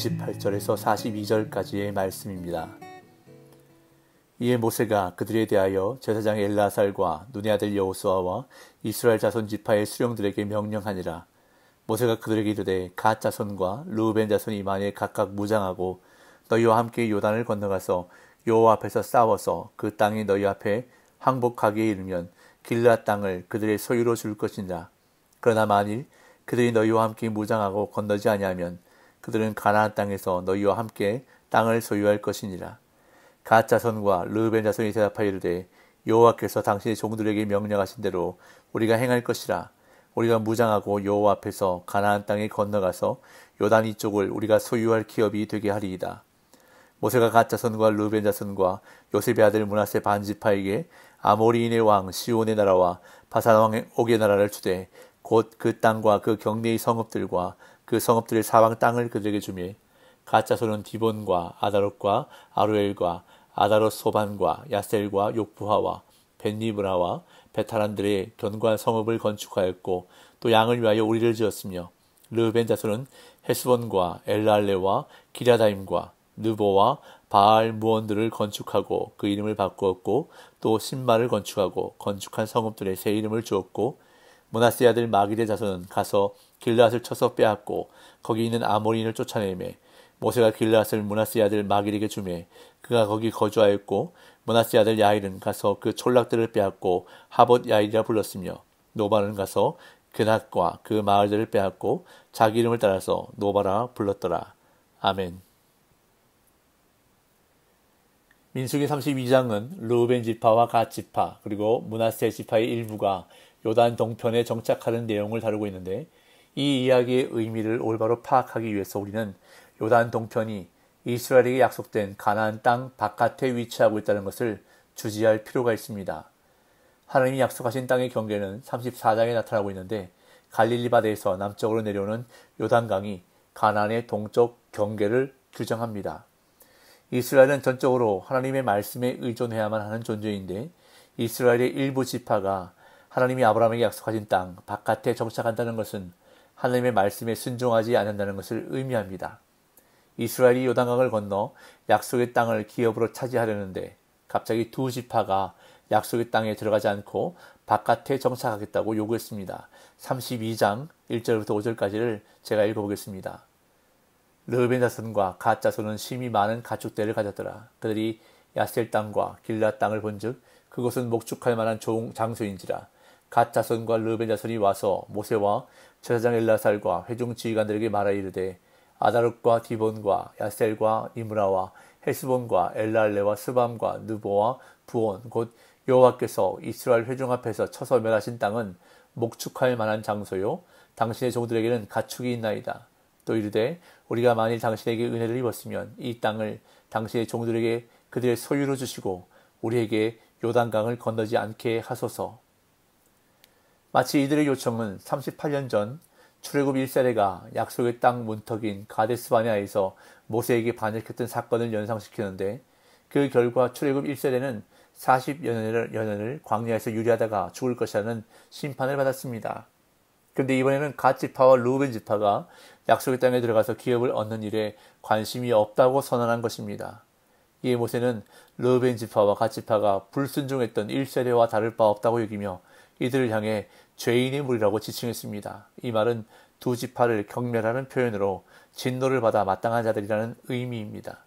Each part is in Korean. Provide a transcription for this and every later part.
28절에서 42절까지의 말씀입니다. 이에 모세가 그들에 대하여 제사장 엘르아살과 눈의 아들 여호수아와 이스라엘 자손 지파의 수령들에게 명령하니라. 모세가 그들에게 이르되 갓 자손과 르우벤 자손이 만일 각각 무장하고 너희와 함께 요단을 건너가서 여호와 앞에서 싸워서 그 땅이 너희 앞에 항복하기에 이르면 길앗 땅을 그들의 소유로 줄 것이니라. 그러나 만일 그들이 너희와 함께 무장하고 건너지 아니하면 그들은 가나안 땅에서 너희와 함께 땅을 소유할 것이니라. 갓 자손과 르우벤 자손이 대답하여 이르되 여호와께서 당신의 종들에게 명령하신 대로 우리가 행할 것이라. 우리가 무장하고 여호와 앞에서 가나안 땅에 건너가서 요단 이쪽을 우리가 소유할 기업이 되게 하리이다. 모세가 갓 자손과 르우벤 자손과 요셉의 아들 므낫세 반지파에게 아모리인의 왕 시온의 나라와 바산 왕 옥의 나라를 주되 곧 그 땅과 그 경내의 성읍들과 그 성읍들의 사방 땅을 그들에게 주매 갓 자손은 디본과 아다롯과 아루엘과 아다롯 소반과 야셀과 욕부하와 벳니브라와 베타란들의 견고한 성읍을 건축하였고 또 양을 위하여 우리를 지었으며 르우벤 자손은 헤스본과 엘랄레와 기랴다임과 느보와 바알 무원들을 건축하고 그 이름을 바꾸었고 또 신마를 건축하고 건축한 성읍들의 새 이름을 주었고 므낫세 아들 마길의 자손은 가서 길앗을 쳐서 빼앗고 거기 있는 아모리인을 쫓아내매 모세가 길앗을 므낫세 아들 마길에게 주매 그가 거기 거주하였고 므낫세 아들 야일은 가서 그 촌락들을 빼앗고 하봇 야일이라 불렀으며 노바는 가서 그낫과 그 마을들을 빼앗고 자기 이름을 따라서 노바라 불렀더라. 아멘. 민수기 32장은 르우벤 지파와 갓 지파 그리고 므낫세 지파의 일부가 요단 동편에 정착하는 내용을 다루고 있는데 이 이야기의 의미를 올바로 파악하기 위해서 우리는 요단 동편이 이스라엘에게 약속된 가나안 땅 바깥에 위치하고 있다는 것을 주지할 필요가 있습니다. 하나님이 약속하신 땅의 경계는 34장에 나타나고 있는데 갈릴리 바다에서 남쪽으로 내려오는 요단강이 가나안의 동쪽 경계를 규정합니다. 이스라엘은 전적으로 하나님의 말씀에 의존해야만 하는 존재인데 이스라엘의 일부 지파가 하나님이 아브라함에게 약속하신 땅 바깥에 정착한다는 것은 하나님의 말씀에 순종하지 않는다는 것을 의미합니다. 이스라엘이 요단강을 건너 약속의 땅을 기업으로 차지하려는데 갑자기 두 지파가 약속의 땅에 들어가지 않고 바깥에 정착하겠다고 요구했습니다. 32장 1절부터 5절까지를 제가 읽어보겠습니다. 르우벤 자손과 갓 자손은 심히 많은 가축대를 가졌더라. 그들이 야셀 땅과 길앗 땅을 본즉 그곳은 목축할 만한 좋은 장소인지라. 갓 자손과 르우벤 자손이 와서 모세와 제사장 엘르아살과 회중 지휘관들에게 말하 이르되 아다롯과 디본과 야셀과 이므라와 헤스본과 엘랄레와 스밤과 느보와 부온 곧 여호와께서 이스라엘 회중 앞에서 쳐서 멸하신 땅은 목축할 만한 장소요 당신의 종들에게는 가축이 있나이다. 또 이르되 우리가 만일 당신에게 은혜를 입었으면 이 땅을 당신의 종들에게 그들의 소유로 주시고 우리에게 요단강을 건너지 않게 하소서. 마치 이들의 요청은 38년 전 출애굽 1세대가 약속의 땅 문턱인 가데스바네아에서 모세에게 반역했던 사건을 연상시키는데 그 결과 출애굽 1세대는 40여 년을 광야에서 유리하다가 죽을 것이라는 심판을 받았습니다. 그런데 이번에는 갓 지파와 르우벤 지파가 약속의 땅에 들어가서 기업을 얻는 일에 관심이 없다고 선언한 것입니다. 이에 모세는 르우벤 지파와 갓 지파가 불순종했던 1세대와 다를 바 없다고 여기며 이들을 향해 죄인의 무리라고 지칭했습니다. 이 말은 두 지파를 경멸하는 표현으로 진노를 받아 마땅한 자들이라는 의미입니다.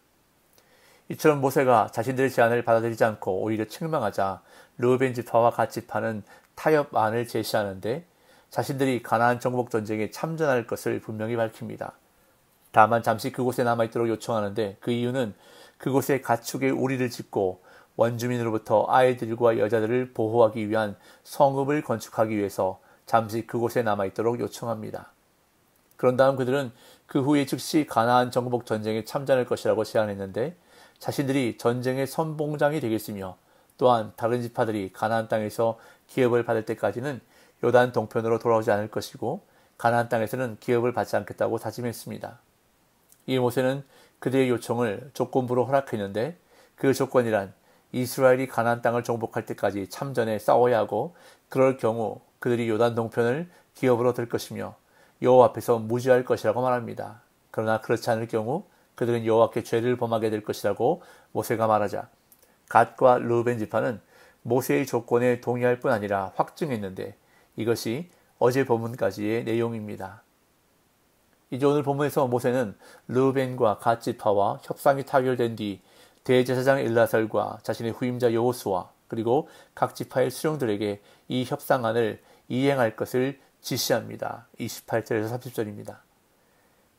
이처럼 모세가 자신들의 제안을 받아들이지 않고 오히려 책망하자 르우벤 지파와 갓 지파는 타협안을 제시하는데 자신들이 가나안 정복 전쟁에 참전할 것을 분명히 밝힙니다. 다만 잠시 그곳에 남아있도록 요청하는데 그 이유는 그곳에 가축의 우리를 짓고 원주민으로부터 아이들과 여자들을 보호하기 위한 성읍을 건축하기 위해서 잠시 그곳에 남아있도록 요청합니다. 그런 다음 그들은 그 후에 즉시 가나안 정복 전쟁에 참전할 것이라고 제안했는데 자신들이 전쟁의 선봉장이 되겠으며 또한 다른 지파들이 가나안 땅에서 기업을 받을 때까지는 요단 동편으로 돌아오지 않을 것이고 가나안 땅에서는 기업을 받지 않겠다고 다짐했습니다. 이 모세는 그들의 요청을 조건부로 허락했는데 그 조건이란 이스라엘이 가나안 땅을 정복할 때까지 참전에 싸워야 하고 그럴 경우 그들이 요단 동편을 기업으로 들 것이며 여호와 앞에서 무죄할 것이라고 말합니다. 그러나 그렇지 않을 경우 그들은 여호와께 죄를 범하게 될 것이라고 모세가 말하자 갓과 르우벤 지파는 모세의 조건에 동의할 뿐 아니라 확증했는데 이것이 어제 본문까지의 내용입니다. 이제 오늘 본문에서 모세는 르우벤과 갓 지파와 협상이 타결된 뒤 대제사장 엘라살과 자신의 후임자 여호수아 그리고 각 지파의 수령들에게 이 협상안을 이행할 것을 지시합니다. 28절에서 30절입니다.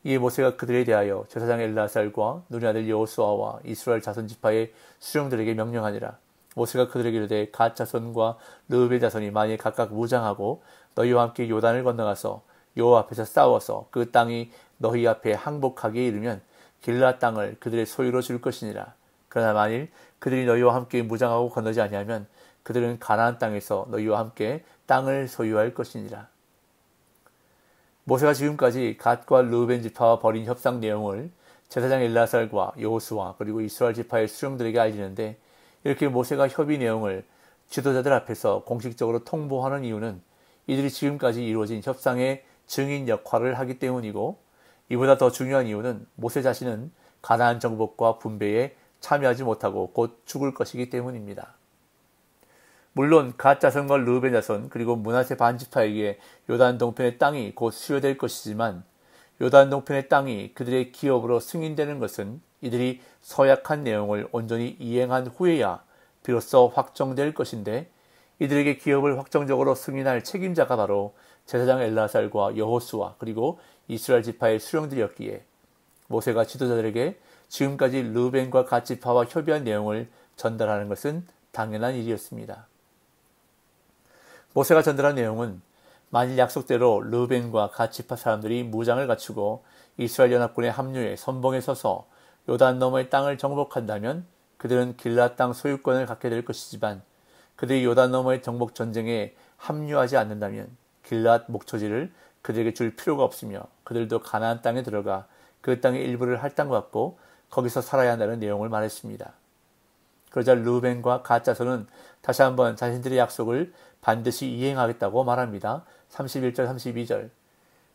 이에 모세가 그들에 대하여 제사장 엘라살과 눈의 아들 여호수아와 이스라엘 자손 지파의 수령들에게 명령하니라. 모세가 그들에게 이르되 갓 자손과 르우벤 자손이 만일 각각 무장하고 너희와 함께 요단을 건너가서 여호와 앞에서 싸워서 그 땅이 너희 앞에 항복하게 이르면 길라 땅을 그들의 소유로 줄 것이니라. 그러나 만일 그들이 너희와 함께 무장하고 건너지 아니하면 그들은 가나안 땅에서 너희와 함께 땅을 소유할 것이니라. 모세가 지금까지 갓과 르우벤 지파와 벌인 협상 내용을 제사장 엘라살과 여호수아 그리고 이스라엘 지파의 수령들에게 알리는데 이렇게 모세가 협의 내용을 지도자들 앞에서 공식적으로 통보하는 이유는 이들이 지금까지 이루어진 협상의 증인 역할을 하기 때문이고 이보다 더 중요한 이유는 모세 자신은 가나안 정복과 분배에 참여하지 못하고 곧 죽을 것이기 때문입니다. 물론 갓 자손과 르우벤 자손 그리고 므낫세 반지파에게 요단 동편의 땅이 곧 수여될 것이지만 요단 동편의 땅이 그들의 기업으로 승인되는 것은 이들이 서약한 내용을 온전히 이행한 후에야 비로소 확정될 것인데 이들에게 기업을 확정적으로 승인할 책임자가 바로 제사장 엘라살과 여호수아 그리고 이스라엘 지파의 수령들이었기에 모세가 지도자들에게 지금까지 르우벤과 갓 지파와 협의한 내용을 전달하는 것은 당연한 일이었습니다. 모세가 전달한 내용은 만일 약속대로 르우벤과 갓 지파 사람들이 무장을 갖추고 이스라엘 연합군에 합류해 선봉에 서서 요단 너머의 땅을 정복한다면 그들은 길라 땅 소유권을 갖게 될 것이지만 그들이 요단 너머의 정복 전쟁에 합류하지 않는다면 길랏 목초지를 그들에게 줄 필요가 없으며 그들도 가나안 땅에 들어가 그 땅의 일부를 할당받고 거기서 살아야 한다는 내용을 말했습니다. 그러자 르우벤과 갓 자손은 다시 한번 자신들의 약속을 반드시 이행하겠다고 말합니다. 31절 32절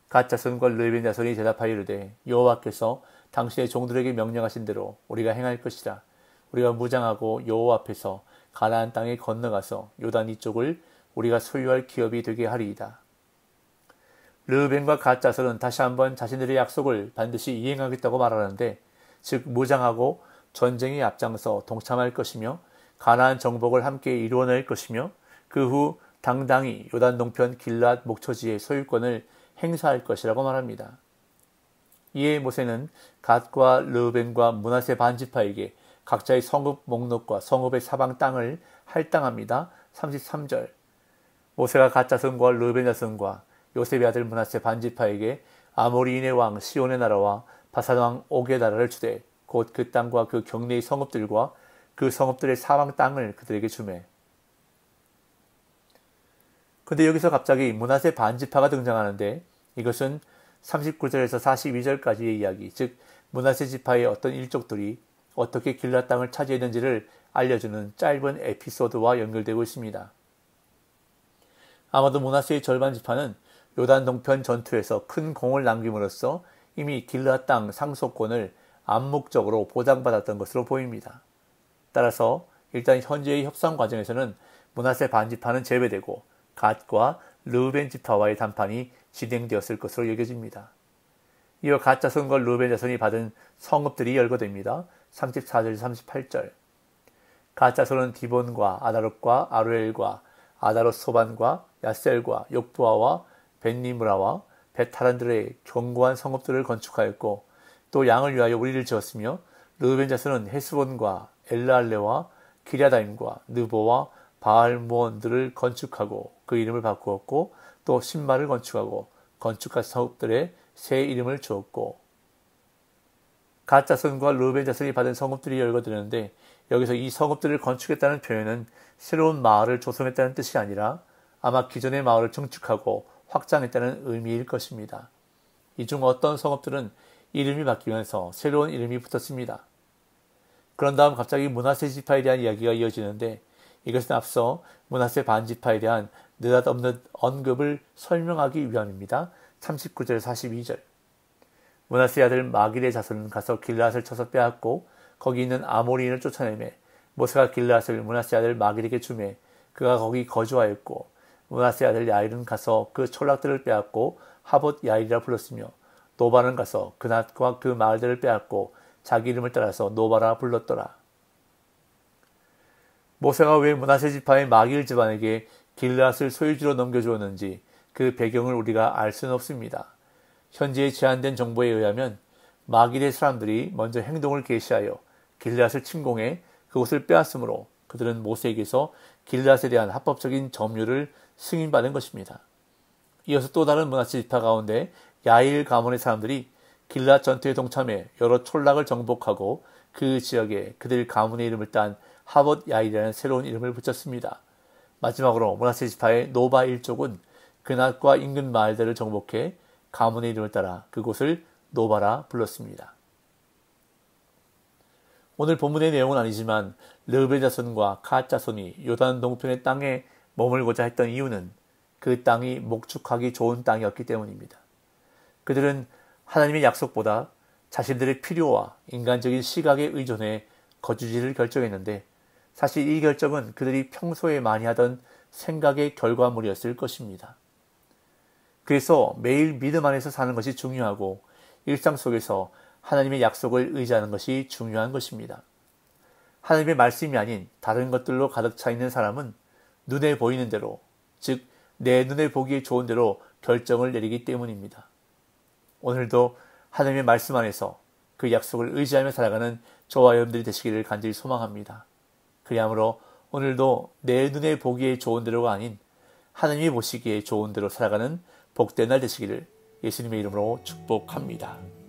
갓 자손과 르우벤 자손이 대답하여 이르되 여호와께서 당신의 종들에게 명령하신 대로 우리가 행할 것이라. 우리가 무장하고 여호와 앞에서 가나안 땅에 건너가서 요단 이쪽을 우리가 소유할 기업이 되게 하리이다. 르우벤과 갓 자손은 다시 한번 자신들의 약속을 반드시 이행하겠다고 말하는데 즉 무장하고 전쟁에 앞장서 동참할 것이며 가나안 정복을 함께 이루어낼 것이며 그 후 당당히 요단 동편 길랏 목초지의 소유권을 행사할 것이라고 말합니다. 이에 모세는 갓과 르우벤과 므낫세 반지파에게 각자의 성읍 목록과 성읍의 사방 땅을 할당합니다. 33절 모세가 갓 자손과 르우벤 자손과 요셉의 아들 므낫세 반지파에게 아모리인의 왕 시온의 나라와 바산 왕 옥의 나라를 주되 곧 그 땅과 그 경내의 성읍들과 그 성읍들의 사방 땅을 그들에게 주매. 근데 여기서 갑자기 므낫세 반지파가 등장하는데 이것은 39절에서 42절까지의 이야기, 즉 므낫세 지파의 어떤 일족들이 어떻게 길랏 땅을 차지했는지를 알려주는 짧은 에피소드와 연결되고 있습니다. 아마도 므낫세의 절반 지파는 요단 동편 전투에서 큰 공을 남김으로써 이미 길랏 땅 상속권을 암묵적으로 보장받았던 것으로 보입니다. 따라서 일단 현재의 협상 과정에서는 므낫세 반지파는 제외되고 갓과 르우벤 지파와의談판이 진행되었을 것으로 여겨집니다. 이어 갓 자손과 르우벤 자손이 받은 성읍들이 열거됩니다. 34절 38절 갓 자손은 디본과 아다롯과 아루엘과 아다롯 소반과 야셀과 욕부아와 벤니무라와 베타란들의 견고한 성읍들을 건축하였고 또 양을 위하여 우리를 지었으며 르우벤 자손은 헤스본과 엘라알레와 기랴다임과 느보와 바알무온들을 건축하고 그 이름을 바꾸었고 또 신발을 건축하고 건축한 성읍들의 새 이름을 주었고 갓 자손과 르우벤 자손이 받은 성읍들이 열거되는데 여기서 이 성읍들을 건축했다는 표현은 새로운 마을을 조성했다는 뜻이 아니라 아마 기존의 마을을 증축하고 확장했다는 의미일 것입니다. 이 중 어떤 성읍들은 이름이 바뀌면서 새로운 이름이 붙었습니다. 그런 다음 갑자기 므낫세 지파에 대한 이야기가 이어지는데 이것은 앞서 므낫세 반지파에 대한 느닷없는 언급을 설명하기 위함입니다. 39절 42절 므낫세 아들 마길의 자손은 가서 길르앗을 쳐서 빼앗고 거기 있는 아모리인을 쫓아내매 모세가 길르앗을 므낫세 아들 마길에게 주매 그가 거기 거주하였고 므낫세 아들 야일은 가서 그 촌락들을 빼앗고 하봇 야일이라 불렀으며 노바는 가서 그낫과 그 마을들을 빼앗고 자기 이름을 따라서 노바라 불렀더라. 모세가 왜 므낫세 지파의 마길 집안에게 길르앗을 소유주로 넘겨주었는지 그 배경을 우리가 알 수는 없습니다. 현재의 제한된 정보에 의하면 마길의 사람들이 먼저 행동을 개시하여 길르앗을 침공해 그곳을 빼앗으므로 그들은 모세에게서 길르앗에 대한 합법적인 점유를 승인받은 것입니다. 이어서 또 다른 므낫세 지파 가운데 야일 가문의 사람들이 길르앗 전투에 동참해 여러 촌락을 정복하고 그 지역에 그들 가문의 이름을 딴 하봇 야일이라는 새로운 이름을 붙였습니다. 마지막으로 므낫세 지파의 노바 일족은 그낫과 인근 마을들을 정복해 가문의 이름을 따라 그곳을 노바라 불렀습니다. 오늘 본문의 내용은 아니지만 르우벤 자손과 갓 자손이 요단 동편의 땅에 머물고자 했던 이유는 그 땅이 목축하기 좋은 땅이었기 때문입니다. 그들은 하나님의 약속보다 자신들의 필요와 인간적인 시각에 의존해 거주지를 결정했는데 사실 이 결정은 그들이 평소에 많이 하던 생각의 결과물이었을 것입니다. 그래서 매일 믿음 안에서 사는 것이 중요하고 일상 속에서 하나님의 약속을 의지하는 것이 중요한 것입니다. 하나님의 말씀이 아닌 다른 것들로 가득 차 있는 사람은 눈에 보이는 대로, 즉 내 눈에 보기에 좋은 대로 결정을 내리기 때문입니다. 오늘도 하나님의 말씀 안에서 그 약속을 의지하며 살아가는 저와 여러분들이 되시기를 간절히 소망합니다. 그리하므로 오늘도 내 눈에 보기에 좋은 대로가 아닌 하나님이 보시기에 좋은 대로 살아가는 복된 날 되시기를 예수님의 이름으로 축복합니다.